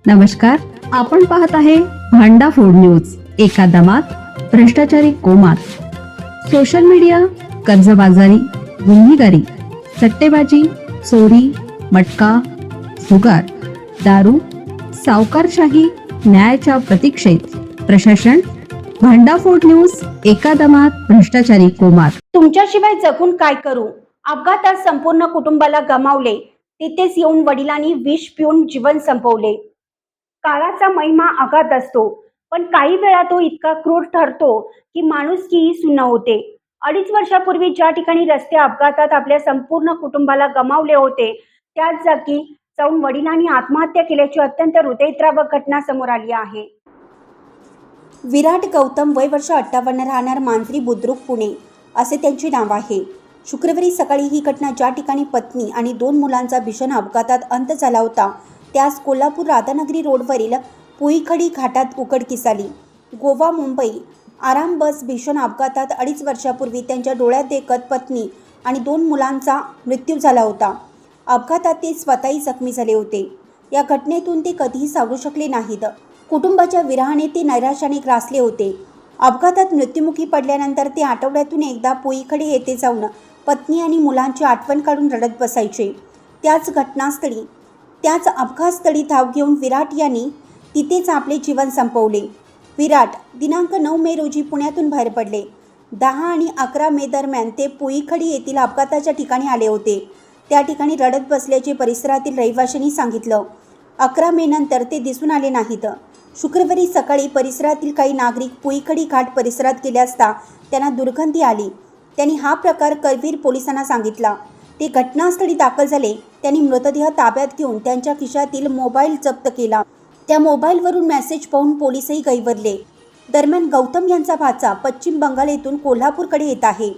नमस्कार, आपण पाहत आहे भांडा फोड न्यूज. एका दमात भ्रष्टाचारी कोमात. सोशल मीडिया, कर्जबाजारी, गुन्हेगारी, सट्टेबाजी, चोरी, मटका, जुगार, दारू, सावकारशाही, न्यायाच्या प्रतीक्षेत प्रशासन. भांडाफोड न्यूज. एका दमात भ्रष्टाचारी कोमात. तुमच्याशिवाय जगून काय करू? अपघातात संपूर्ण कुटुंबाला गमावले. तिथेच येऊन वडिलांनी विष पिऊन जीवन संपवले. काळाचा महिमा अगाध असतो, पण काही वेळा तो इतका क्रूर ठरतो की माणुसकीही सुन्न होते. 2.5 वर्षापूर्वी ज्या ठिकाणी रस्ते अपघातात आपल्या संपूर्ण कुटुंबाला गमावले होते, त्याच जागी जाऊन वडिलांनी आत्महत्या केल्याची अत्यंत हृदयद्रावक घटना समोर आली आहे. विराट गौतम, वय वर्ष 58, राहणार मांजरी बुद्रुक, पुणे असे त्यांचे नाव आहे. शुक्रवारी सकाळी ही घटना ज्या ठिकाणी पत्नी आणि 2 मुलांचा भीषण अपघातात अंत झाला होता, त्यास कोल्हापूर राधानगरी रोडवरील पुईखडी घाटात उघडकीस आली. गोवा मुंबई आराम बस भीषण अपघातात 2.5 वर्षापूर्वी त्यांच्या डोळ्यात देखत पत्नी आणि 2 मुलांचा मृत्यू झाला होता. अपघातात ते स्वतःही जखमी झाले होते. या घटनेतून ते कधीही सावरू शकले नाहीत. कुटुंबाच्या विरहाने ते नैराश्याने ग्रासले होते. अपघातात मृत्युमुखी पडल्यानंतर ते आठवड्यातून एकदा पुईखडी येथे जाऊन पत्नी आणि मुलांची आठवण काढून रडत बसायचे. त्याच अपघातस्थळी धाव घेऊन विराट यांनी तिथेच आपले जीवन संपवले. विराट दिनांक 9 मे रोजी पुण्यातून बाहेर पडले. 10 आणि 11 मे दरम्यान ते पुईखडी येथील अपघाताच्या ठिकाणी आले होते. त्या ठिकाणी रडत बसल्याचे परिसरातील रहिवाशांनी सांगितलं. 11 मे नंतर ते दिसून आले नाहीत. शुक्रवारी सकाळी परिसरातील काही नागरिक पुईखडी घाट परिसरात गेले असता त्यांना दुर्गंधी आली. त्यांनी हा प्रकार करवीर पोलिसांना सांगितला. ते घटनास्थळी दाखल झाले. त्यांनी मृतदेह ताब्यात घेऊन त्यांच्या खिशातील मोबाईल जप्त केला. त्या मोबाईलवरून मेसेज पाहून पोलीसही गैरवरले. दरम्यान गौतम यांचा भाचा पश्चिम बंगाल येथून कोल्हापूरकडे येत आहे.